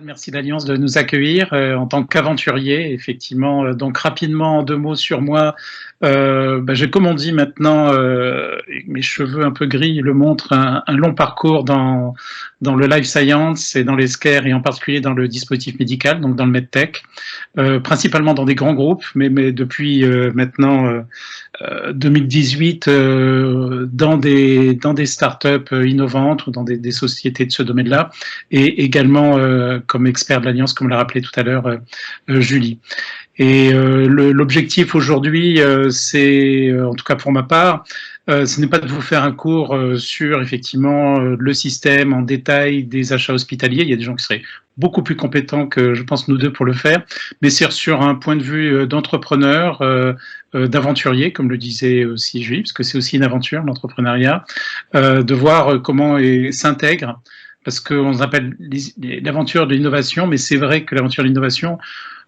Merci l'Alliance de nous accueillir en tant qu'aventurier, effectivement. Donc rapidement, en 2 mots sur moi, j'ai, comme on dit maintenant, mes cheveux un peu gris le montrent, un long parcours dans le life science et dans les scares et en particulier dans le dispositif médical, donc dans le medtech, principalement dans des grands groupes, mais depuis maintenant 2018 dans des startups innovantes ou dans des sociétés de ce domaine-là, et également comme expert de l'Alliance, comme l'a rappelé tout à l'heure Julie. Et l'objectif aujourd'hui, c'est, en tout cas pour ma part, ce n'est pas de vous faire un cours sur effectivement le système en détail des achats hospitaliers. Il y a des gens qui seraient beaucoup plus compétents que, je pense, nous deux pour le faire, mais c'est sur un point de vue d'entrepreneur, d'aventurier, comme le disait aussi Julie, parce que c'est aussi une aventure, l'entrepreneuriat, de voir comment s'intègre, parce qu'on appelle l'aventure de l'innovation, mais c'est vrai que l'aventure de l'innovation,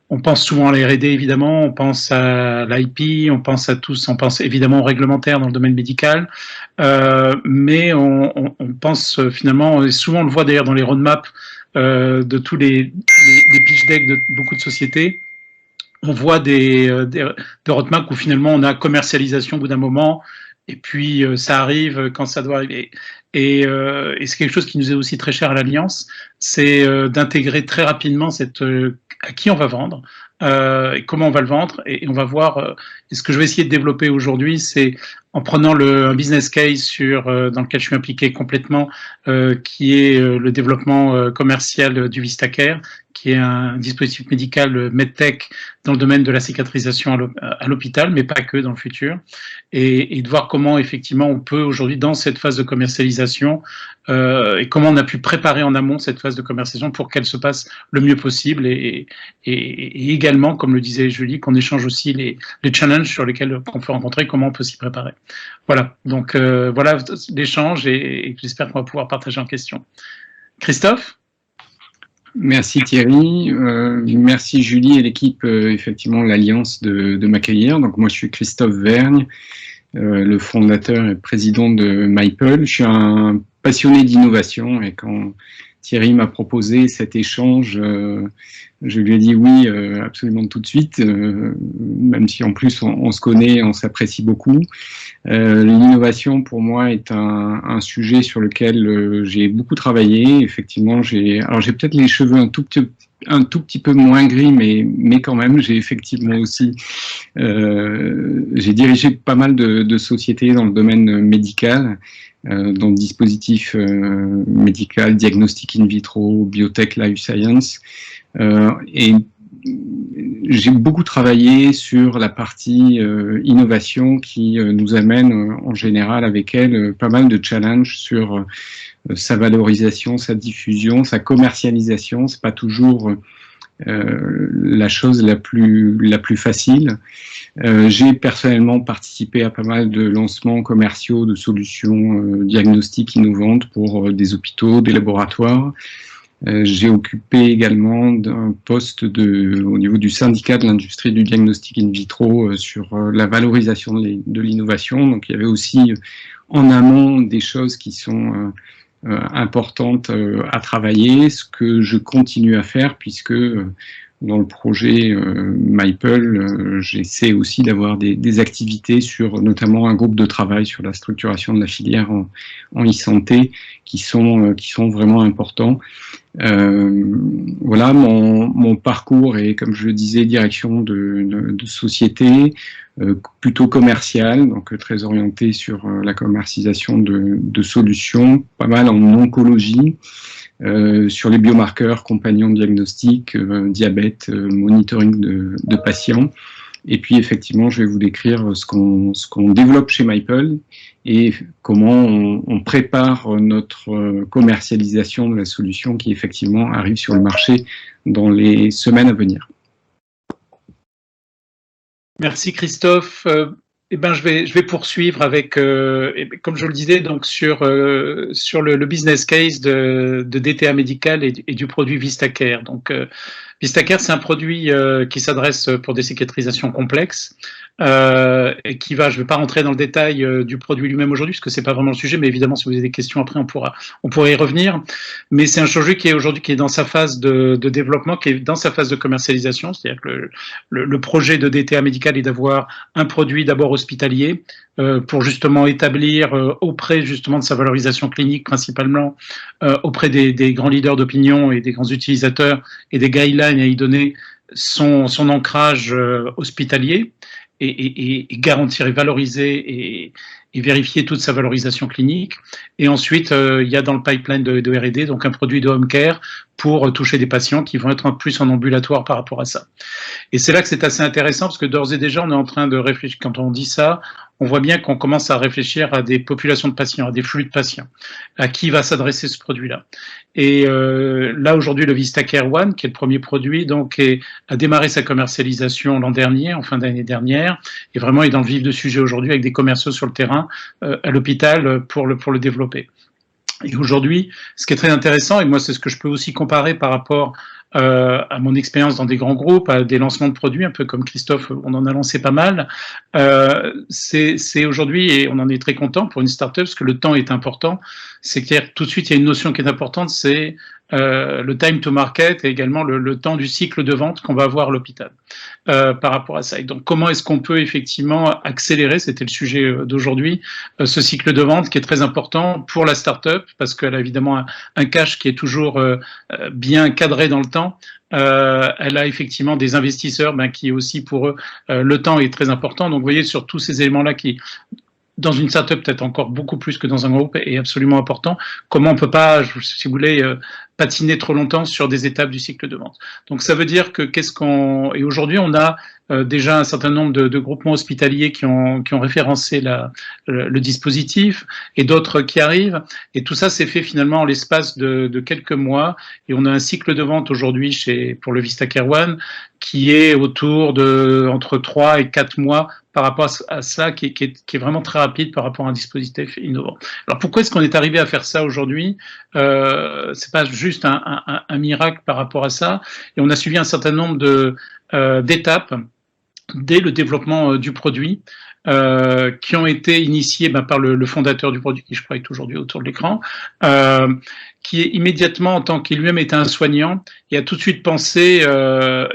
on pense souvent à la R&D, évidemment, on pense à l'IP, on pense à tous, on pense évidemment au réglementaire dans le domaine médical, mais on pense finalement, et souvent on le voit d'ailleurs dans les roadmaps de tous les pitch decks de beaucoup de sociétés, on voit des roadmaps où finalement on a commercialisation au bout d'un moment, et puis ça arrive quand ça doit arriver. Et c'est quelque chose qui nous est aussi très cher à l'Alliance, c'est d'intégrer très rapidement à qui on va vendre, et comment on va le vendre, et on va voir. Et ce que je vais essayer de développer aujourd'hui, c'est en prenant un business case dans lequel je suis impliqué complètement, qui est le développement commercial du VistaCare, qui est un dispositif médical medtech dans le domaine de la cicatrisation à l'hôpital, mais pas que dans le futur, et de voir comment effectivement on peut aujourd'hui, dans cette phase de commercialisation, et comment on a pu préparer en amont cette phase de commercialisation pour qu'elle se passe le mieux possible, et également, comme le disait Julie, qu'on échange aussi les challenges sur lesquels on peut rencontrer, comment on peut s'y préparer. Voilà, donc voilà l'échange, et j'espère qu'on va pouvoir partager en question. Christophe ? Merci Thierry, merci Julie et l'équipe, effectivement, l'Alliance de m'accueillir. Donc moi je suis Christophe Vergne, le fondateur et président de MyPearl. Je suis un passionné d'innovation, et quand Thierry m'a proposé cet échange, je lui ai dit oui absolument tout de suite, même si en plus on se connaît, on s'apprécie beaucoup. L'innovation pour moi est un sujet sur lequel j'ai beaucoup travaillé. Effectivement, j'ai peut-être les cheveux un tout petit peu moins gris, mais quand même, j'ai effectivement aussi j'ai dirigé pas mal de sociétés dans le domaine médical, dans le dispositif médical, diagnostic in vitro, biotech, life science, et j'ai beaucoup travaillé sur la partie innovation qui nous amène en général avec elle pas mal de challenges sur sa valorisation, sa diffusion, sa commercialisation. C'est pas toujours la chose la plus facile. J'ai personnellement participé à pas mal de lancements commerciaux de solutions diagnostiques innovantes pour des hôpitaux, des laboratoires. J'ai occupé également un poste au niveau du syndicat de l'industrie du diagnostic in vitro sur la valorisation de l'innovation. Donc il y avait aussi en amont des choses qui sont importantes à travailler, ce que je continue à faire, puisque dans le projet MyPearl, j'essaie aussi d'avoir des activités sur notamment un groupe de travail sur la structuration de la filière en e-santé qui sont vraiment importants. Voilà, mon parcours est, comme je le disais, direction de société, plutôt commerciale, donc très orienté sur la commercialisation de solutions, pas mal en oncologie, sur les biomarqueurs, compagnons diagnostiques, diabète, monitoring de patients. Et puis effectivement, je vais vous décrire ce qu'on développe chez MyPearl et comment on prépare notre commercialisation de la solution qui effectivement arrive sur le marché dans les semaines à venir. Merci Christophe. Je vais poursuivre avec, comme je le disais, donc sur le business case de DTA Médical et du produit VistaCare. Donc VistaCare, c'est un produit qui s'adresse pour des cicatrisations complexes, qui va, je ne vais pas rentrer dans le détail du produit lui-même aujourd'hui, parce que c'est pas vraiment le sujet, mais évidemment, si vous avez des questions après, on pourra y revenir. Mais c'est un produit qui est aujourd'hui qui est dans sa phase de développement, qui est dans sa phase de commercialisation, c'est-à-dire que le projet de DTA médical est d'avoir un produit d'abord hospitalier pour justement établir auprès justement de sa valorisation clinique, principalement auprès des grands leaders d'opinion et des grands utilisateurs et des guidelines à y donner son ancrage hospitalier et garantir et valoriser et vérifier toute sa valorisation clinique. Et ensuite, il y a dans le pipeline de R&D donc un produit de home care pour toucher des patients qui vont être en plus en ambulatoire par rapport à ça. Et c'est là que c'est assez intéressant parce que d'ores et déjà, on est en train de réfléchir. Quand on dit ça, on voit bien qu'on commence à réfléchir à des populations de patients, à des flux de patients, à qui va s'adresser ce produit-là. Et là, aujourd'hui, le VistaCare One, qui est le premier produit, donc a démarré sa commercialisation l'an dernier, en fin d'année dernière, et vraiment est dans le vif de sujet aujourd'hui avec des commerciaux sur le terrain à l'hôpital pour le développer. Et aujourd'hui, ce qui est très intéressant, et moi c'est ce que je peux aussi comparer par rapport à mon expérience dans des grands groupes, à des lancements de produits, un peu comme Christophe, on en a lancé pas mal, c'est aujourd'hui, et on en est très content pour une start-up, parce que le temps est important, c'est que tout de suite il y a une notion qui est importante, c'est le time to market et également le temps du cycle de vente qu'on va avoir à l'hôpital par rapport à ça. Et donc, comment est-ce qu'on peut effectivement accélérer, c'était le sujet d'aujourd'hui, ce cycle de vente qui est très important pour la start-up parce qu'elle a évidemment un cash qui est toujours bien cadré dans le temps. Elle a effectivement des investisseurs qui aussi pour eux, le temps est très important. Donc, vous voyez, sur tous ces éléments-là qui dans une startup peut-être encore beaucoup plus que dans un groupe est absolument important. Comment on peut pas, si vous voulez, patiner trop longtemps sur des étapes du cycle de vente. Donc ça veut dire que et aujourd'hui on a déjà un certain nombre de groupements hospitaliers qui ont référencé le dispositif et d'autres qui arrivent. Et tout ça s'est fait finalement en l'espace de quelques mois. Et on a un cycle de vente aujourd'hui pour le VistaCare One qui est autour de entre 3 et 4 mois par rapport à ça, qui est vraiment très rapide par rapport à un dispositif innovant. Alors pourquoi est-ce qu'on est arrivé à faire ça aujourd'hui? C'est pas juste un miracle par rapport à ça. Et on a suivi un certain nombre d'étapes dès le développement du produit, qui ont été initiées par le fondateur du produit, qui je crois est aujourd'hui autour de l'écran, qui est immédiatement, en tant qu'il lui-même était un soignant, il a tout de suite pensé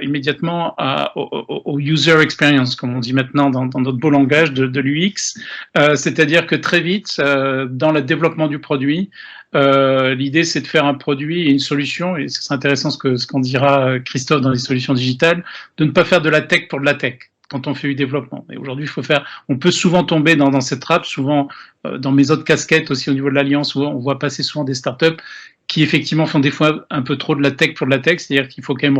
immédiatement au user experience, comme on dit maintenant dans notre beau langage de l'UX, c'est-à-dire que très vite, dans le développement du produit, l'idée c'est de faire un produit et une solution, et c'est intéressant ce qu'en dira Christophe dans les solutions digitales, de ne pas faire de la tech pour de la tech quand on fait du développement. Et aujourd'hui, on peut souvent tomber dans cette trappe, souvent dans mes autres casquettes aussi au niveau de l'Alliance, où on voit passer souvent des startups qui effectivement font des fois un peu trop de la tech pour de la tech, c'est-à-dire qu'il faut quand même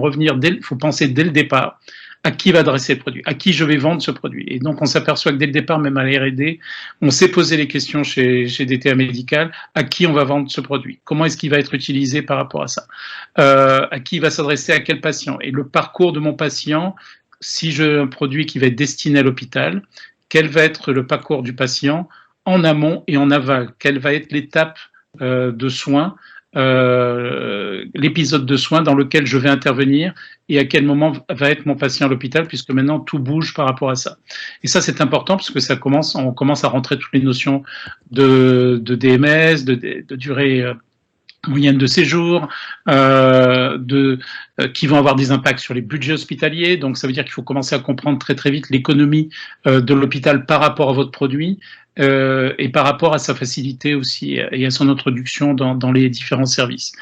faut penser dès le départ à qui va adresser le produit, à qui je vais vendre ce produit. Et donc, on s'aperçoit que dès le départ, même à la R&D, on s'est posé les questions chez DTA Médical, à qui on va vendre ce produit, comment est-ce qu'il va être utilisé par rapport à ça, à qui il va s'adresser, à quel patient, et le parcours de mon patient, si j'ai un produit qui va être destiné à l'hôpital, quel va être le parcours du patient en amont et en aval, quelle va être l'étape de soins, l'épisode de soins dans lequel je vais intervenir et à quel moment va être mon patient à l'hôpital, puisque maintenant tout bouge par rapport à ça. Et ça c'est important parce que on commence à rentrer toutes les notions de DMS, de durée moyenne de séjour, qui vont avoir des impacts sur les budgets hospitaliers. Donc, ça veut dire qu'il faut commencer à comprendre très très vite l'économie de l'hôpital par rapport à votre produit et par rapport à sa facilité aussi et à son introduction dans les différents services.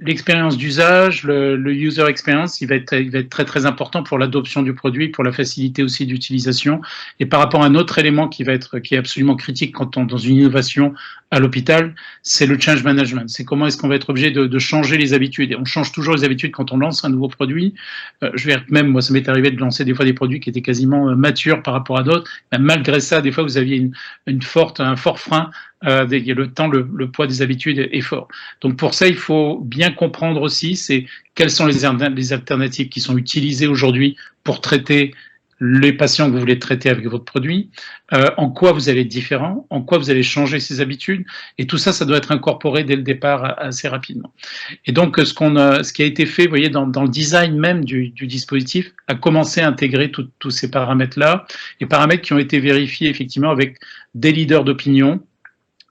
L'expérience d'usage, le user experience, il va être très très important pour l'adoption du produit, pour la facilité aussi d'utilisation. Et par rapport à un autre élément qui est absolument critique quand on dans une innovation à l'hôpital, c'est le change management. C'est comment est-ce qu'on va être obligé de changer les habitudes. Et on change toujours les habitudes quand on lance un nouveau produit. Moi, ça m'est arrivé de lancer des fois des produits qui étaient quasiment matures par rapport à d'autres. Mais malgré ça, des fois, vous aviez un fort frein. Le temps, le poids des habitudes est fort. Donc pour ça, il faut bien comprendre aussi quelles sont les alternatives qui sont utilisées aujourd'hui pour traiter les patients que vous voulez traiter avec votre produit, en quoi vous allez être différent, en quoi vous allez changer ses habitudes, et tout ça, ça doit être incorporé dès le départ assez rapidement. Et donc, ce qui a été fait, vous voyez, dans le design même du dispositif, a commencé à intégrer tous ces paramètres-là, et paramètres qui ont été vérifiés effectivement avec des leaders d'opinion,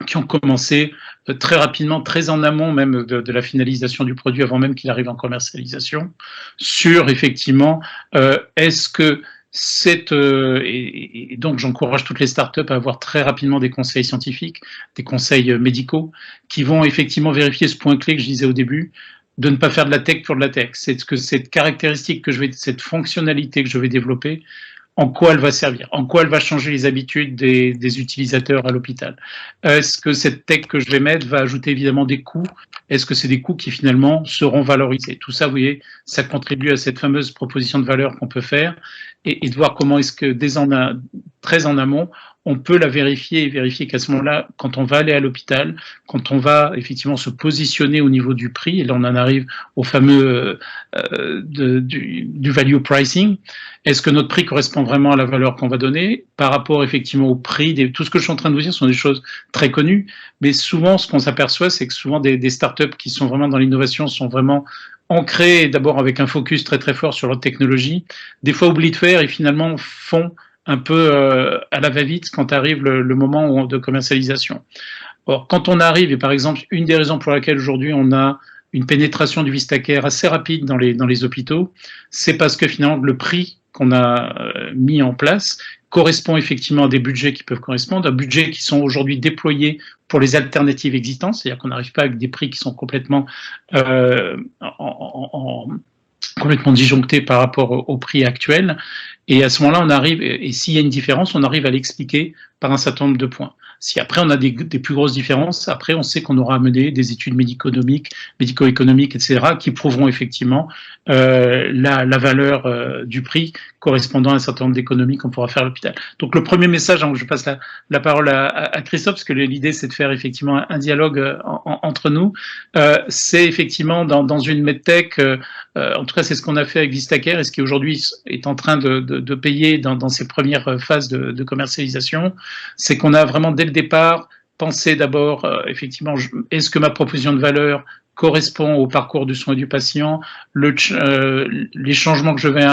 qui ont commencé très rapidement, très en amont même de la finalisation du produit, avant même qu'il arrive en commercialisation, sur effectivement, est-ce que et donc j'encourage toutes les startups à avoir très rapidement des conseils scientifiques, des conseils médicaux, qui vont effectivement vérifier ce point clé que je disais au début, de ne pas faire de la tech pour de la tech. C'est que cette caractéristique cette fonctionnalité que je vais développer, en quoi elle va servir, en quoi elle va changer les habitudes des utilisateurs à l'hôpital. Est-ce que cette tech que je vais mettre va ajouter évidemment des coûts? Est-ce que c'est des coûts qui finalement seront valorisés? Tout ça, vous voyez, ça contribue à cette fameuse proposition de valeur qu'on peut faire et de voir comment est-ce que très en amont, on peut la vérifier et vérifier qu'à ce moment-là, quand on va aller à l'hôpital, quand on va effectivement se positionner au niveau du prix, et là on en arrive au fameux du value pricing, est-ce que notre prix correspond vraiment à la valeur qu'on va donner par rapport effectivement au prix tout ce que je suis en train de vous dire sont des choses très connues, mais souvent ce qu'on s'aperçoit, c'est que souvent des startups qui sont vraiment dans l'innovation sont vraiment ancrées d'abord avec un focus très très fort sur leur technologie, des fois oublient de faire et finalement font un peu à la va-vite quand arrive le moment de commercialisation. Or, quand on arrive, et par exemple, une des raisons pour laquelle aujourd'hui on a une pénétration du VistaCare assez rapide dans les hôpitaux, c'est parce que finalement le prix qu'on a mis en place correspond effectivement à des budgets qui peuvent correspondre, à des budgets qui sont aujourd'hui déployés pour les alternatives existantes, c'est-à-dire qu'on n'arrive pas avec des prix qui sont complètement complètement disjoncté par rapport au prix actuel. Et à ce moment-là, on arrive, et s'il y a une différence, on arrive à l'expliquer par un certain nombre de points. Si après on a des plus grosses différences, après on sait qu'on aura amené des études médico-économiques, etc., qui prouveront effectivement la valeur du prix correspondant à un certain nombre d'économies qu'on pourra faire à l'hôpital. Donc le premier message, je passe la parole à Christophe, parce que l'idée c'est de faire effectivement un dialogue entre nous, c'est effectivement dans une medtech, en tout cas c'est ce qu'on a fait avec VistaCare, et ce qui aujourd'hui est en train de payer dans ses premières phases de commercialisation, c'est qu'on a vraiment dès le départ pensé d'abord, effectivement, est-ce que ma proposition de valeur correspond au parcours du soin du patient, les changements que je vais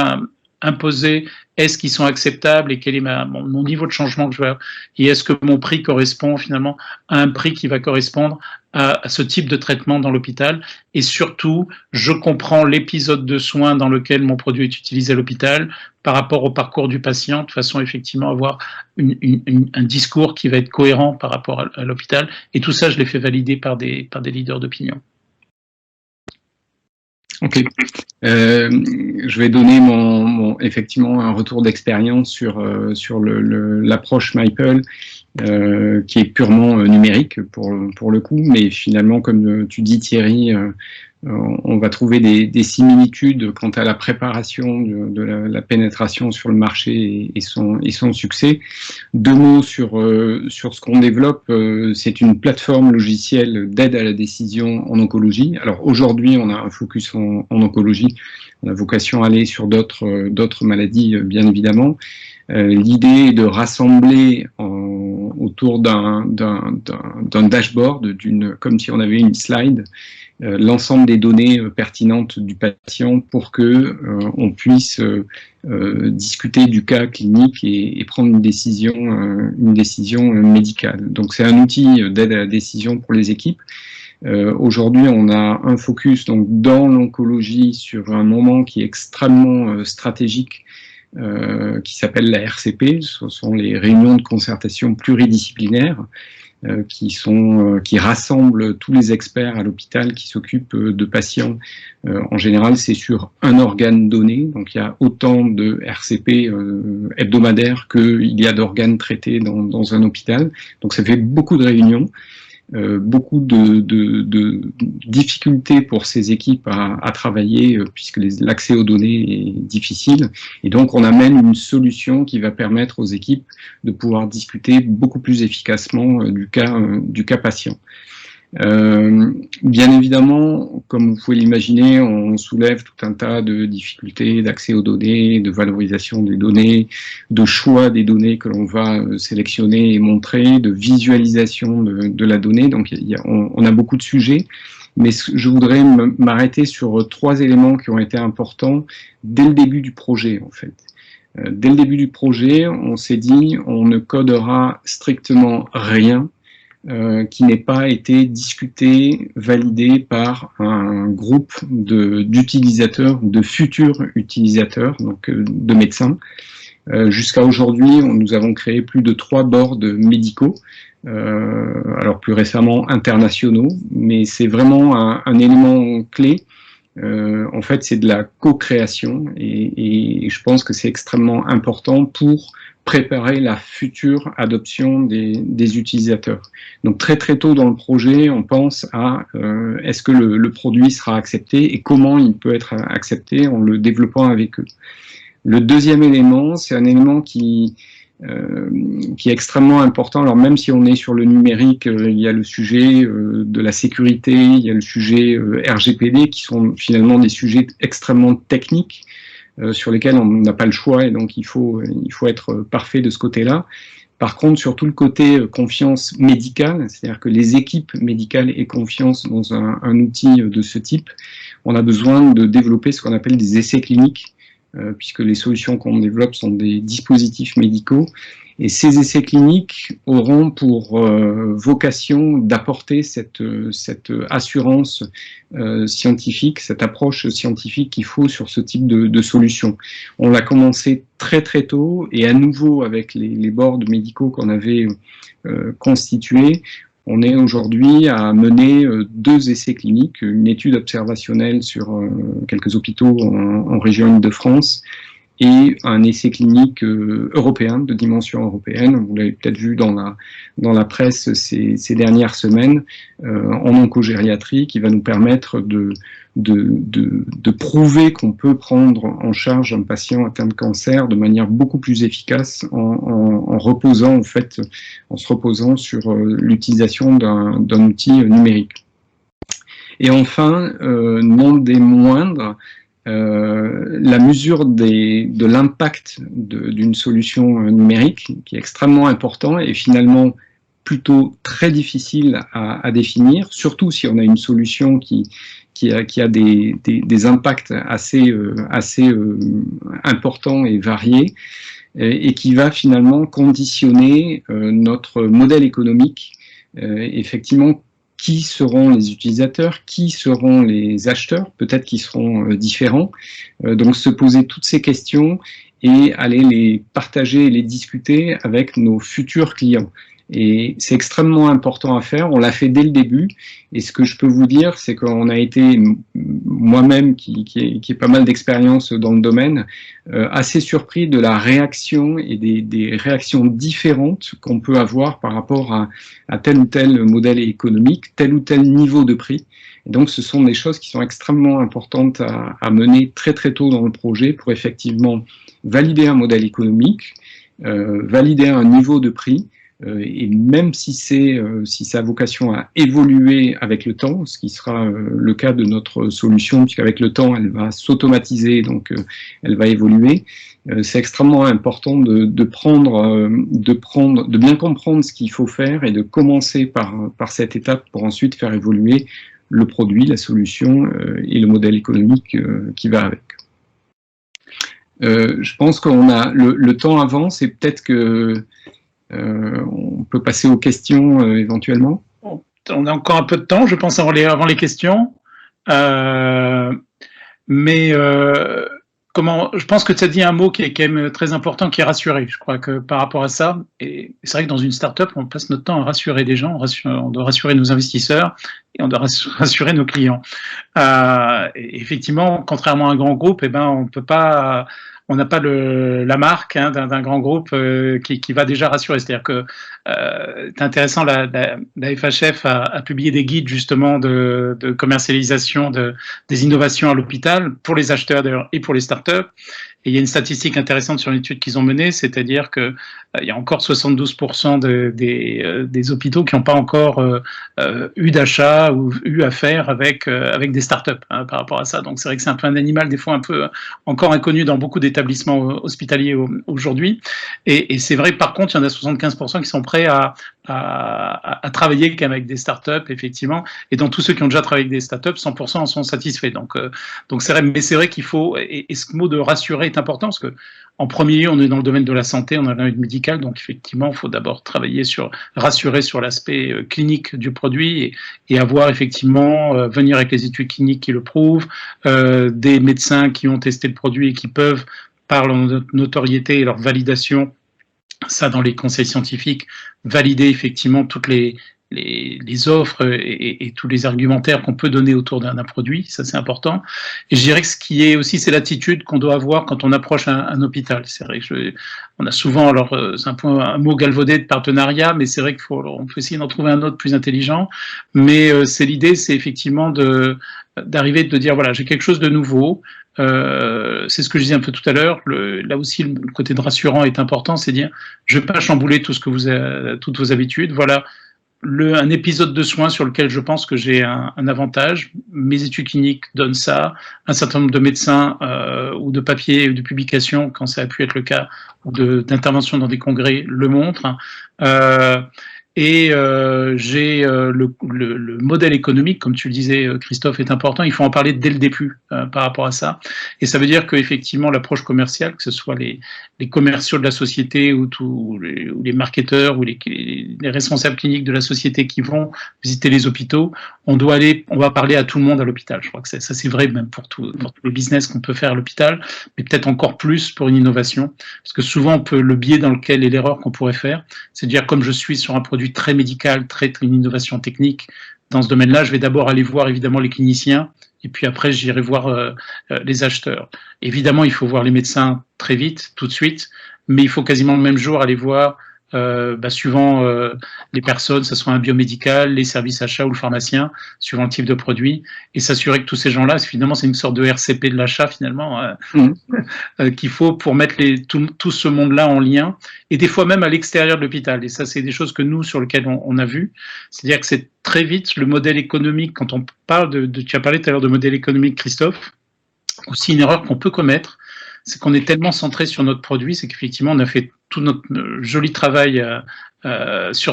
imposer, est-ce qu'ils sont acceptables et quel est mon niveau de changement que je vais avoir, et est-ce que mon prix correspond finalement à un prix qui va correspondre à ce type de traitement dans l'hôpital, et surtout, je comprends l'épisode de soins dans lequel mon produit est utilisé à l'hôpital par rapport au parcours du patient, de façon effectivement à avoir un discours qui va être cohérent par rapport à l'hôpital, et tout ça, je l'ai fait valider par des leaders d'opinion. Ok. Je vais donner effectivement un retour d'expérience sur l'approche Maple, qui est purement numérique pour le coup, mais finalement, comme tu dis Thierry, on va trouver des similitudes quant à la préparation de la pénétration sur le marché et son succès. Deux mots sur ce qu'on développe, c'est une plateforme logicielle d'aide à la décision en oncologie. Alors aujourd'hui, on a un focus en oncologie, on a vocation à aller sur d'autres maladies, bien évidemment. L'idée est de rassembler autour d'un dashboard, comme si on avait une slide, l'ensemble des données pertinentes du patient pour que on puisse discuter du cas clinique et prendre une décision médicale. Donc c'est un outil d'aide à la décision pour les équipes. Aujourd'hui, on a un focus donc dans l'oncologie sur un moment qui est extrêmement stratégique, qui s'appelle la RCP. Ce sont les réunions de concertation pluridisciplinaires qui rassemblent tous les experts à l'hôpital qui s'occupent de patients. En général, c'est sur un organe donné, donc il y a autant de RCP hebdomadaires qu'il y a d'organes traités dans un hôpital. Donc ça fait beaucoup de réunions. Beaucoup de difficultés pour ces équipes à travailler puisque l'accès aux données est difficile, et donc on amène une solution qui va permettre aux équipes de pouvoir discuter beaucoup plus efficacement du cas patient. Bien évidemment, comme vous pouvez l'imaginer, on soulève tout un tas de difficultés d'accès aux données, de valorisation des données, de choix des données que l'on va sélectionner et montrer, de visualisation de la donnée. Donc on a beaucoup de sujets, mais je voudrais m'arrêter sur 3 éléments qui ont été importants dès le début du projet, en fait. Dès le début du projet, on s'est dit on ne codera strictement rien qui n'ait pas été discuté, validé par un groupe d'utilisateurs, de futurs utilisateurs, donc de médecins. Jusqu'à aujourd'hui, nous avons créé plus de 3 boards médicaux, alors plus récemment internationaux, mais c'est vraiment un élément clé. En fait, c'est de la co-création et je pense que c'est extrêmement important pour préparer la future adoption des utilisateurs. Donc très très tôt dans le projet, on pense à est-ce que le produit sera accepté et comment il peut être accepté en le développant avec eux. Le deuxième élément, c'est un élément qui est extrêmement important. Alors même si on est sur le numérique, il y a le sujet de la sécurité, il y a le sujet RGPD qui sont finalement des sujets extrêmement techniques sur lesquels on n'a pas le choix et donc il faut être parfait de ce côté-là. Par contre, sur tout le côté confiance médicale, c'est-à-dire que les équipes médicales aient confiance dans un outil de ce type, on a besoin de développer ce qu'on appelle des essais cliniques, puisque les solutions qu'on développe sont des dispositifs médicaux. Et ces essais cliniques auront pour vocation d'apporter cette assurance scientifique, cette approche scientifique qu'il faut sur ce type de solution. On l'a commencé très très tôt et à nouveau avec les boards médicaux qu'on avait constitués, on est aujourd'hui à mener 2 essais cliniques, une étude observationnelle sur quelques hôpitaux en région Île-de-France et un essai clinique européen, de dimension européenne. Vous l'avez peut-être vu dans la presse ces dernières semaines, en oncogériatrie, qui va nous permettre de prouver qu'on peut prendre en charge un patient atteint de cancer de manière beaucoup plus efficace en se reposant sur l'utilisation d'un outil numérique. Et enfin, non des moindres, la mesure de l'impact d'une solution numérique qui est extrêmement important et finalement plutôt très difficile à définir, surtout si on a une solution qui a des impacts assez importants et variés et qui va finalement conditionner notre modèle économique. Effectivement, qui seront les utilisateurs, qui seront les acheteurs, peut-être qu'ils seront différents. Donc se poser toutes ces questions et aller les partager et les discuter avec nos futurs clients. Et c'est extrêmement important à faire, on l'a fait dès le début, et ce que je peux vous dire, c'est qu'on a été, moi-même qui ai pas mal d'expérience dans le domaine, assez surpris de la réaction et des réactions différentes qu'on peut avoir par rapport à tel ou tel modèle économique, tel ou tel niveau de prix. Et donc ce sont des choses qui sont extrêmement importantes à mener très très tôt dans le projet pour effectivement valider un modèle économique, valider un niveau de prix, et même si ça a vocation à évoluer avec le temps, ce qui sera le cas de notre solution, puisqu'avec le temps, elle va s'automatiser, donc elle va évoluer, c'est extrêmement important de bien comprendre ce qu'il faut faire et de commencer par cette étape pour ensuite faire évoluer le produit, la solution et le modèle économique qui va avec. Je pense qu'on a le temps avance et peut-être que on peut passer aux questions éventuellement. On a encore un peu de temps, je pense, avant les questions. Je pense que tu as dit un mot qui est quand même très important, qui est rassurer. Je crois que par rapport à ça, et c'est vrai que dans une start-up, on passe notre temps à rassurer des gens, on doit rassurer nos investisseurs et on doit rassurer nos clients. Et effectivement, contrairement à un grand groupe, eh ben, on peut pas, on n'a pas la marque d'un grand groupe qui va déjà rassurer. C'est-à-dire que c'est intéressant, la FHF a publié des guides justement de commercialisation des innovations à l'hôpital pour les acheteurs d'ailleurs et pour les startups. Et il y a une statistique intéressante sur une étude qu'ils ont menée, c'est-à-dire que il y a encore 72% des hôpitaux qui n'ont pas encore eu d'achat ou eu affaire avec des startups par rapport à ça. Donc c'est vrai que c'est un peu un animal des fois un peu encore inconnu dans beaucoup d'établissements hospitaliers aujourd'hui. Et c'est vrai par contre il y en a 75% qui sont prêts à travailler avec des startups effectivement. Et dans tous ceux qui ont déjà travaillé avec des startups, 100% en sont satisfaits. Donc c'est vrai, mais c'est vrai qu'il faut, et ce mot de rassurer est important parce que en premier lieu, on est dans le domaine de la santé, on est dans le domaine médical, donc effectivement, il faut d'abord rassurer sur l'aspect clinique du produit et avoir effectivement, venir avec les études cliniques qui le prouvent, des médecins qui ont testé le produit et qui peuvent, par leur notoriété et leur validation, ça dans les conseils scientifiques, valider effectivement toutes les offres et tous les argumentaires qu'on peut donner autour d'un produit, ça c'est important. Et je dirais que ce qui est aussi, c'est l'attitude qu'on doit avoir quand on approche un hôpital. C'est vrai que on a souvent, alors c'est un mot galvaudé de partenariat, mais c'est vrai on peut essayer d'en trouver un autre plus intelligent. Mais l'idée, c'est effectivement d'arriver de dire voilà, j'ai quelque chose de nouveau. C'est ce que je disais un peu tout à l'heure. Là aussi, le côté de rassurant est important, c'est dire je vais pas chambouler toutes vos habitudes. Voilà. Un épisode de soins sur lequel je pense que j'ai un avantage. Mes études cliniques donnent ça. Un certain nombre de médecins ou de papiers ou de publications, quand ça a pu être le cas, ou d'interventions dans des congrès, le montrent. Et j'ai le modèle économique, comme tu le disais, Christophe, est important. Il faut en parler dès le début par rapport à ça. Et ça veut dire qu'effectivement, l'approche commerciale, que ce soit les commerciaux de la société ou les marketeurs ou les responsables cliniques de la société qui vont visiter les hôpitaux, on va parler à tout le monde à l'hôpital. Je crois que ça c'est vrai même pour tous les business qu'on peut faire à l'hôpital, mais peut-être encore plus pour une innovation. Parce que souvent, le biais dans lequel et l'erreur qu'on pourrait faire, c'est de dire comme je suis sur un produit très médical, une innovation technique, dans ce domaine-là, je vais d'abord aller voir évidemment les cliniciens, et puis après j'irai voir les acheteurs. Évidemment, il faut voir les médecins très vite, tout de suite, mais il faut quasiment le même jour aller voir, suivant les personnes, que ce soit un biomédical, les services achats ou le pharmacien, suivant le type de produit, et s'assurer que tous ces gens-là, finalement, c'est une sorte de RCP de l'achat, finalement, qu'il faut pour mettre tout ce monde-là en lien, et des fois même à l'extérieur de l'hôpital. Et ça, c'est des choses que nous, sur lesquelles on a vu. C'est-à-dire que c'est très vite le modèle économique, quand on parle tu as parlé tout à l'heure de modèle économique, Christophe, aussi une erreur qu'on peut commettre, c'est qu'on est tellement centré sur notre produit, c'est qu'effectivement, on a fait tout notre joli travail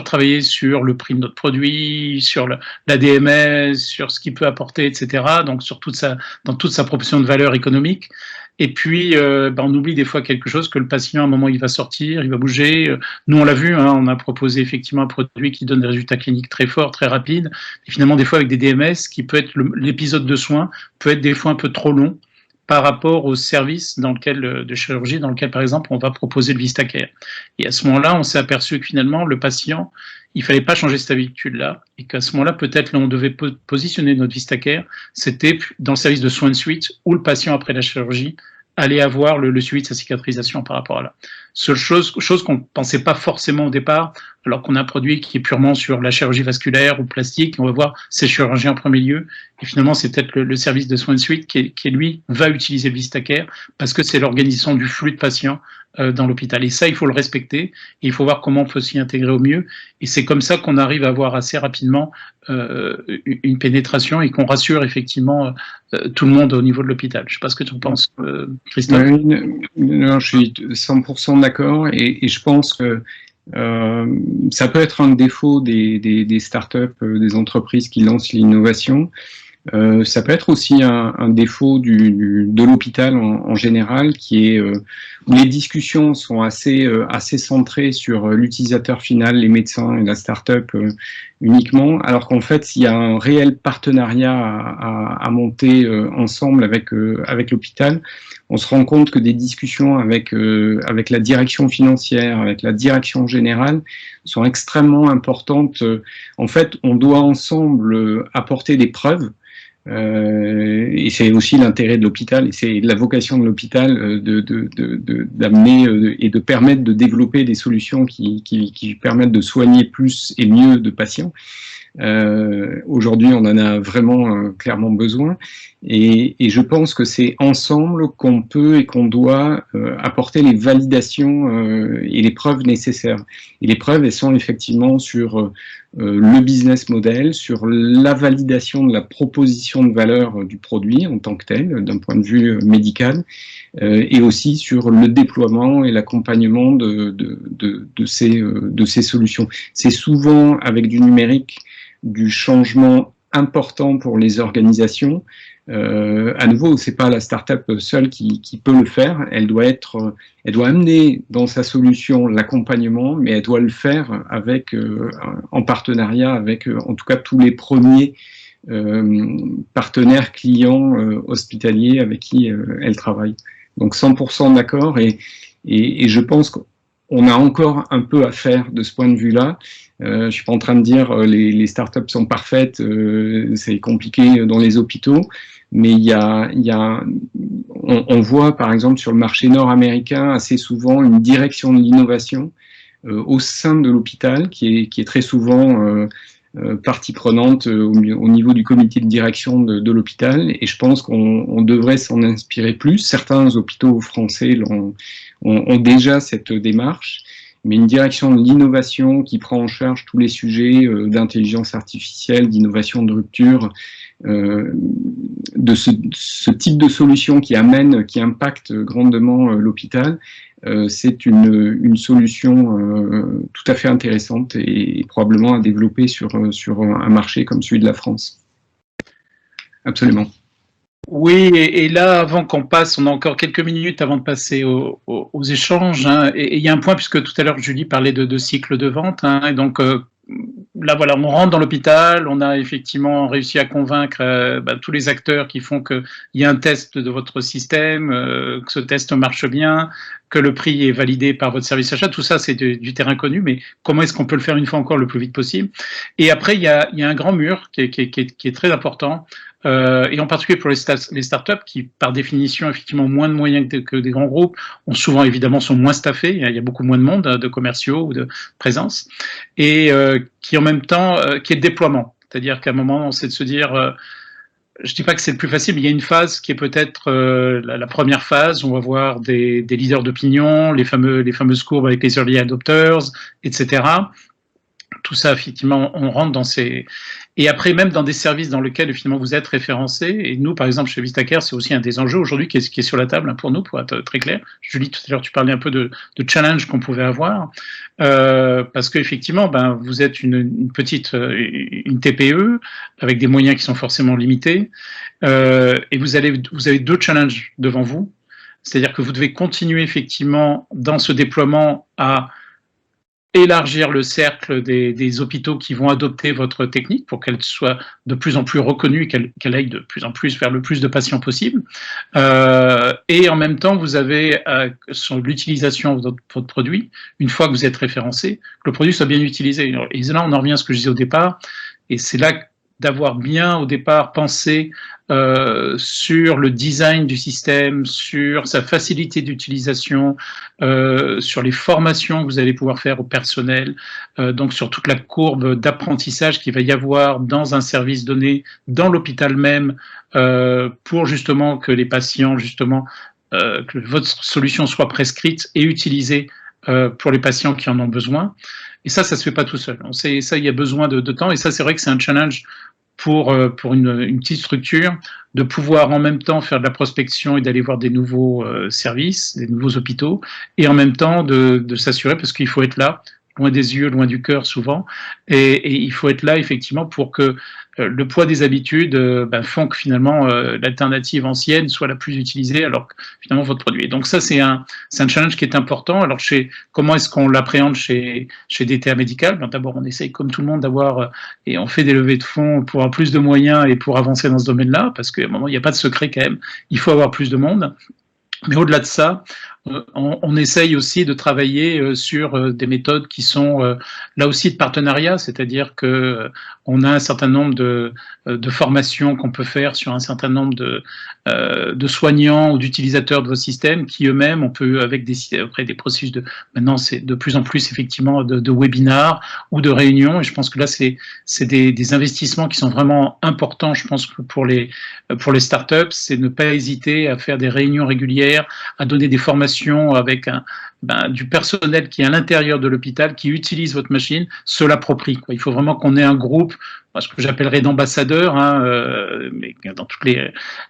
travailler sur le prix de notre produit, sur la DMS, sur ce qu'il peut apporter, etc. Donc, dans toute sa proposition de valeur économique. Et puis, on oublie des fois quelque chose, que le patient, à un moment, il va sortir, il va bouger. Nous, on l'a vu, on a proposé effectivement un produit qui donne des résultats cliniques très forts, très rapides. Et finalement, des fois, avec des DMS, qui peut être l'épisode de soins, peut être des fois un peu trop long par rapport au service de chirurgie dans lequel, par exemple, on va proposer le VistaCare. Et à ce moment-là, on s'est aperçu que finalement, le patient, il fallait pas changer cette habitude-là, et qu'à ce moment-là, peut-être, là, on devait positionner notre VistaCare, c'était dans le service de soins de suite, où le patient, après la chirurgie, allait avoir le suivi de sa cicatrisation par rapport à là. Seule chose qu'on ne pensait pas forcément au départ, alors qu'on a un produit qui est purement sur la chirurgie vasculaire ou plastique, on va voir ces chirurgiens en premier lieu, et finalement c'est peut-être le service de soins de suite qui lui va utiliser le VistaCare, parce que c'est l'organisation du flux de patients dans l'hôpital. Et ça, il faut le respecter, et il faut voir comment on peut s'y intégrer au mieux, et c'est comme ça qu'on arrive à avoir assez rapidement une pénétration et qu'on rassure effectivement tout le monde au niveau de l'hôpital. Je ne sais pas ce que tu en penses, Christophe. Non, je suis 100% d'accord, et je pense que ça peut être un défaut des startups, des entreprises qui lancent l'innovation. Ça peut être aussi un défaut de l'hôpital en général, qui est où les discussions sont assez centrées sur l'utilisateur final, les médecins et la start-up, uniquement, alors qu'en fait, il y a un réel partenariat à monter ensemble avec l'hôpital. On se rend compte que des discussions avec la direction financière, avec la direction générale, sont extrêmement importantes. En fait, on doit ensemble apporter des preuves. Et c'est aussi l'intérêt de l'hôpital, et c'est la vocation de l'hôpital d'amener et de permettre de développer des solutions qui permettent de soigner plus et mieux de patients. Aujourd'hui, on en a vraiment clairement besoin, et je pense que c'est ensemble qu'on peut et qu'on doit apporter les validations et les preuves nécessaires. Et les preuves, elles sont effectivement sur le business model, sur la validation de la proposition de valeur du produit en tant que tel, d'un point de vue médical, et aussi sur le déploiement et l'accompagnement de ces solutions. C'est souvent avec du numérique, du changement important pour les organisations. À nouveau, c'est pas la start-up seule qui peut le faire. Elle doit amener dans sa solution l'accompagnement, mais elle doit le faire en partenariat avec, en tout cas, tous les premiers partenaires clients hospitaliers avec qui elle travaille. Donc 100% d'accord, et je pense qu'on a encore un peu à faire de ce point de vue-là. Je suis pas en train de dire les startups sont parfaites, c'est compliqué dans les hôpitaux, mais on voit par exemple sur le marché nord-américain assez souvent une direction de l'innovation au sein de l'hôpital qui est très souvent partie prenante au niveau du comité de direction de l'hôpital, et je pense qu'on devrait s'en inspirer plus. Certains hôpitaux français ont déjà cette démarche, mais une direction de l'innovation qui prend en charge tous les sujets d'intelligence artificielle, d'innovation de rupture, de ce type de solution qui impacte grandement l'hôpital, c'est une solution tout à fait intéressante et probablement à développer sur un marché comme celui de la France. Absolument. Oui, et là, avant qu'on passe, on a encore quelques minutes avant de passer aux échanges, hein, et il y a un point, puisque tout à l'heure Julie parlait de cycle de vente, hein, et donc là voilà, on rentre dans l'hôpital, on a effectivement réussi à convaincre tous les acteurs qui font qu'il y a un test de votre système, que ce test marche bien, que le prix est validé par votre service achat, tout ça c'est du terrain connu, mais comment est-ce qu'on peut le faire une fois encore le plus vite possible? Et après, il y a un grand mur qui est très important, et en particulier pour les startups qui, par définition, effectivement, ont moins de moyens que des grands groupes, sont moins staffés, il y a beaucoup moins de monde, de commerciaux ou de présence, et qui en même temps, qui est le déploiement. C'est-à-dire qu'à un moment, c'est de se dire, je dis pas que c'est le plus facile, mais il y a une phase qui est peut-être la première phase, où on va voir des leaders d'opinion, les fameuses courbes avec les early adopters, etc. Tout ça, effectivement, on rentre dans ces... Et après, même dans des services dans lesquels, finalement, vous êtes référencé, et nous, par exemple, chez Vistacare, c'est aussi un des enjeux aujourd'hui qui est sur la table, hein, pour nous, pour être très clair. Julie, tout à l'heure, tu parlais un peu de challenge qu'on pouvait avoir, parce qu'effectivement, vous êtes une TPE, avec des moyens qui sont forcément limités, et vous avez deux challenges devant vous, c'est-à-dire que vous devez continuer, effectivement, dans ce déploiement à élargir le cercle des hôpitaux qui vont adopter votre technique pour qu'elle soit de plus en plus reconnue, qu'elle aille de plus en plus vers le plus de patients possible. Et en même temps, vous avez sur l'utilisation de votre produit, une fois que vous êtes référencé, que le produit soit bien utilisé. Et là, on en revient à ce que je disais au départ, et c'est là d'avoir bien au départ pensé sur le design du système, sur sa facilité d'utilisation, sur les formations que vous allez pouvoir faire au personnel, donc sur toute la courbe d'apprentissage qu'il va y avoir dans un service donné, dans l'hôpital même, pour justement que les patients, que votre solution soit prescrite et utilisée pour les patients qui en ont besoin. Et ça se fait pas tout seul. On sait ça, il y a besoin de temps, et ça, c'est vrai que c'est un challenge pour une petite structure, de pouvoir en même temps faire de la prospection et d'aller voir des nouveaux services, des nouveaux hôpitaux, et en même temps de s'assurer, parce qu'il faut être là, loin des yeux, loin du cœur souvent, et il faut être là effectivement pour que le poids des habitudes font que finalement l'alternative ancienne soit la plus utilisée alors que finalement votre produit. Et donc ça c'est un challenge qui est important. Alors comment est-ce qu'on l'appréhende chez DTA Médical? D'abord on essaye comme tout le monde d'avoir et on fait des levées de fonds pour avoir plus de moyens et pour avancer dans ce domaine-là, parce qu'à un moment il n'y a pas de secret quand même, il faut avoir plus de monde. Mais au-delà de ça, on essaye aussi de travailler sur des méthodes qui sont là aussi de partenariat, c'est-à-dire que on a un certain nombre de formations qu'on peut faire sur un certain nombre de soignants ou d'utilisateurs de vos systèmes qui eux-mêmes, on peut avec des processus maintenant c'est de plus en plus effectivement de webinars ou de réunions, et je pense que là c'est des investissements qui sont vraiment importants, je pense que pour les startups, c'est ne pas hésiter à faire des réunions régulières, à donner des formations avec du personnel qui est à l'intérieur de l'hôpital, qui utilise votre machine, se l'approprie. Il faut vraiment qu'on ait un groupe, ce que j'appellerais d'ambassadeurs, mais dans tous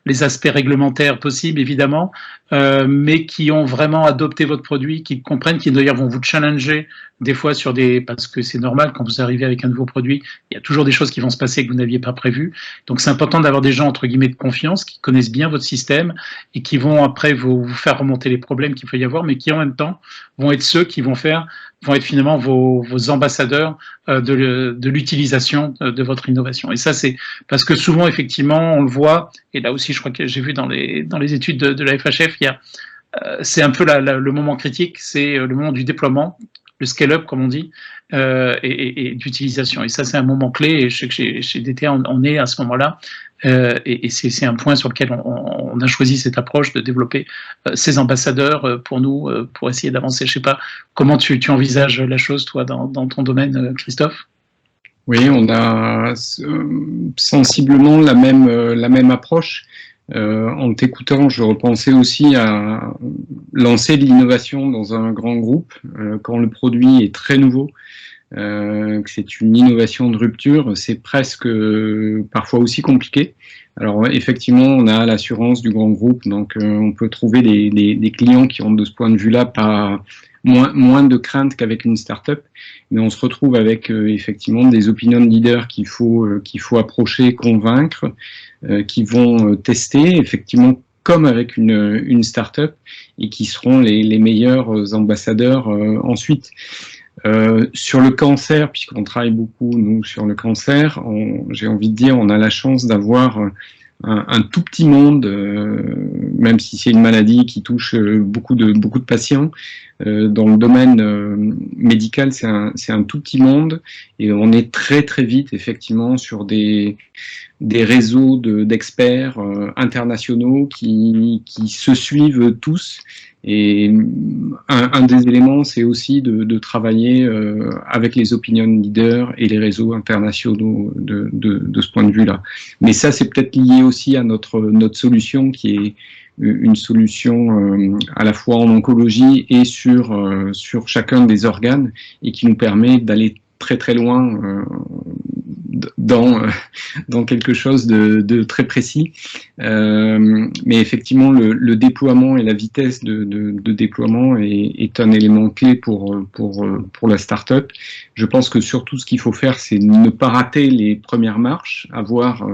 les aspects réglementaires possibles, évidemment, mais qui ont vraiment adopté votre produit, qui comprennent, qui d'ailleurs vont vous challenger des fois parce que c'est normal quand vous arrivez avec un nouveau produit, il y a toujours des choses qui vont se passer que vous n'aviez pas prévues. Donc c'est important d'avoir des gens entre guillemets de confiance qui connaissent bien votre système et qui vont après vous faire remonter les problèmes qu'il peut y avoir, mais qui en même temps vont être ceux qui vont être finalement vos ambassadeurs de l'utilisation de votre innovation. Et ça, c'est parce que souvent, effectivement, on le voit, et là aussi, je crois que j'ai vu dans les études de la FHF, c'est un peu le moment critique, c'est le moment du déploiement, le scale-up, comme on dit, et d'utilisation. Et ça, c'est un moment clé, et je sais que chez DTA, on est à ce moment-là, et c'est un point sur lequel on a choisi cette approche de développer ces ambassadeurs pour nous, pour essayer d'avancer. Je sais pas, comment tu envisages la chose, toi, dans ton domaine, Christophe? Oui, on a sensiblement la même approche. En t'écoutant, je repensais aussi à lancer de l'innovation dans un grand groupe quand le produit est très nouveau, que c'est une innovation de rupture, c'est presque parfois aussi compliqué. Alors effectivement, on a l'assurance du grand groupe, donc on peut trouver des clients qui ont de ce point de vue-là pas moins de crainte qu'avec une start-up, mais on se retrouve avec effectivement des opinion leaders qu'il faut approcher, convaincre, qui vont tester effectivement comme avec une start-up et qui seront les meilleurs ambassadeurs ensuite. Sur le cancer, puisqu'on travaille beaucoup nous sur le cancer, j'ai envie de dire on a la chance d'avoir un tout petit monde, même si c'est une maladie qui touche beaucoup de patients. Dans le domaine médical, c'est un tout petit monde et on est très très vite effectivement sur des réseaux d'experts internationaux qui se suivent tous. Et un des éléments, c'est aussi de travailler avec les opinion leaders et les réseaux internationaux de ce point de vue-là. Mais ça, c'est peut-être lié aussi à notre solution qui est une solution à la fois en oncologie et sur chacun des organes et qui nous permet d'aller très très loin dans quelque chose de très précis. Mais effectivement, le déploiement et la vitesse de déploiement est un élément clé pour la start-up. Je pense que surtout ce qu'il faut faire, c'est ne pas rater les premières marches, avoir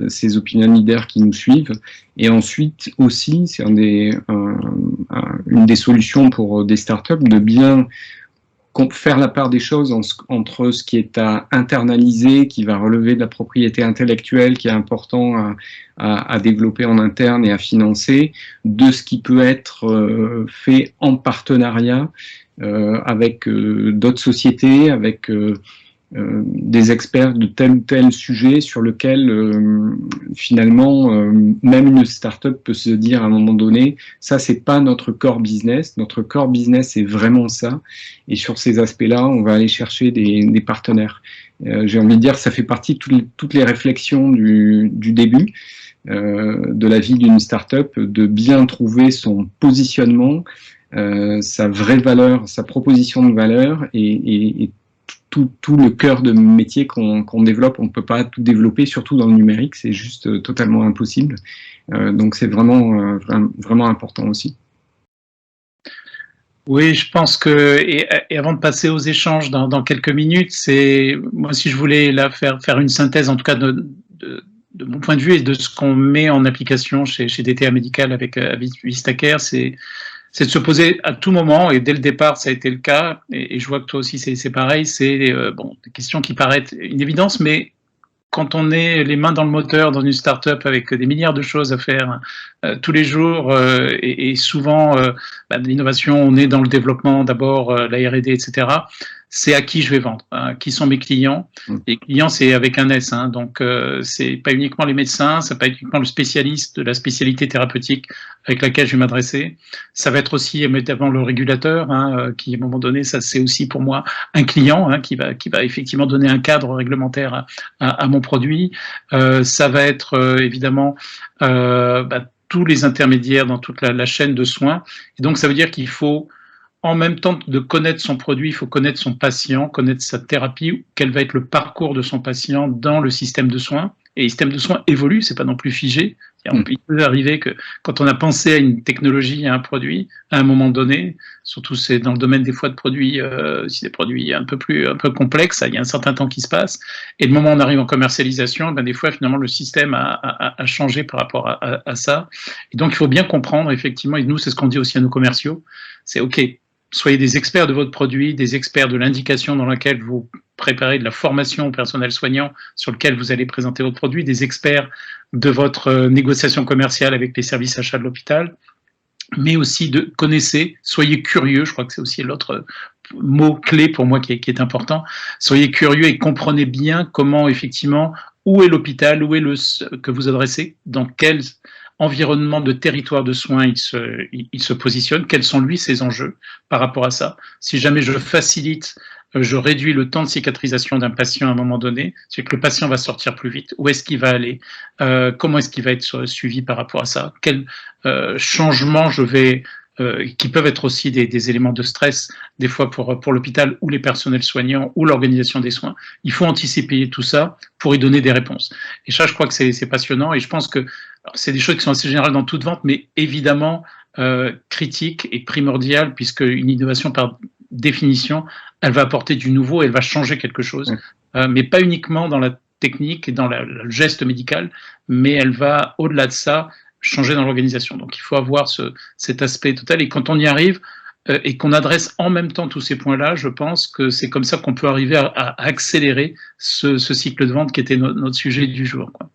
ces opinion leaders qui nous suivent. Et ensuite aussi, c'est une des solutions pour des startups de bien faire la part des choses entre ce qui est à internaliser, qui va relever de la propriété intellectuelle, qui est important à développer en interne et à financer, de ce qui peut être fait en partenariat avec d'autres sociétés, avec des experts de tel ou tel sujet sur lequel finalement même une start-up peut se dire à un moment donné, ça c'est pas notre core business, notre core business c'est vraiment ça, et sur ces aspects-là on va aller chercher des partenaires. J'ai envie de dire ça fait partie de toutes les réflexions du début de la vie d'une start-up, de bien trouver son positionnement, sa vraie valeur, sa proposition de valeur et tout le cœur de métier qu'on développe, on ne peut pas tout développer, surtout dans le numérique, c'est juste totalement impossible. Donc c'est vraiment important aussi. Oui, je pense que, et avant de passer aux échanges dans quelques minutes, moi, si je voulais là faire une synthèse, en tout cas de mon point de vue et de ce qu'on met en application chez DTA Médical avec Vistacare, c'est de se poser à tout moment, et dès le départ, ça a été le cas, et je vois que toi aussi c'est pareil, c'est des questions qui paraissent une évidence, mais quand on est les mains dans le moteur dans une start-up avec des milliards de choses à faire tous les jours, et souvent de l'innovation, on est dans le développement d'abord, la R&D, etc. C'est à qui je vais vendre, hein, qui sont mes clients. Les clients, c'est avec un S, hein, donc c'est pas uniquement les médecins, c'est pas uniquement le spécialiste de la spécialité thérapeutique avec laquelle je vais m'adresser. Ça va être aussi évidemment le régulateur, hein, qui à un moment donné, ça c'est aussi pour moi un client, hein, qui va effectivement donner un cadre réglementaire à mon produit. Ça va être évidemment tous les intermédiaires dans toute la chaîne de soins. Et donc ça veut dire qu'il faut, en même temps de connaître son produit, il faut connaître son patient, connaître sa thérapie, quel va être le parcours de son patient dans le système de soins. Et le système de soins évolue, c'est pas non plus figé. Il peut arriver que quand on a pensé à une technologie, à un produit, à un moment donné, surtout c'est dans le domaine des fois de produits, si des produits un peu complexes, il y a un certain temps qui se passe. Et le moment où on arrive en commercialisation, des fois finalement le système a changé par rapport à ça. Et donc il faut bien comprendre effectivement, et nous c'est ce qu'on dit aussi à nos commerciaux, c'est OK. Soyez des experts de votre produit, des experts de l'indication dans laquelle vous préparez de la formation au personnel soignant sur lequel vous allez présenter votre produit, des experts de votre négociation commerciale avec les services achats de l'hôpital, mais aussi connaissez, soyez curieux, je crois que c'est aussi l'autre mot clé pour moi qui est important, soyez curieux et comprenez bien comment effectivement, où est l'hôpital, où est que vous adressez, dans quel environnement de territoire de soins il se positionne, quels sont lui ses enjeux par rapport à ça. Si jamais je facilite, je réduis le temps de cicatrisation d'un patient à un moment donné, c'est que le patient va sortir plus vite. Où est-ce qu'il va aller, comment est-ce qu'il va être suivi par rapport à ça, quels changements je vais qui peuvent être aussi des éléments de stress, des fois pour l'hôpital ou les personnels soignants ou l'organisation des soins. Il faut anticiper tout ça pour y donner des réponses. Et ça, je crois que c'est passionnant, et je pense que c'est des choses qui sont assez générales dans toute vente, mais évidemment critiques et primordiales, puisque une innovation, par définition, elle va apporter du nouveau, elle va changer quelque chose, mais pas uniquement dans la technique et dans le geste médical, mais elle va, au-delà de ça, changer dans l'organisation. Donc il faut avoir cet aspect total, et quand on y arrive et qu'on adresse en même temps tous ces points-là, je pense que c'est comme ça qu'on peut arriver à accélérer ce cycle de vente qui était notre sujet du jour, quoi.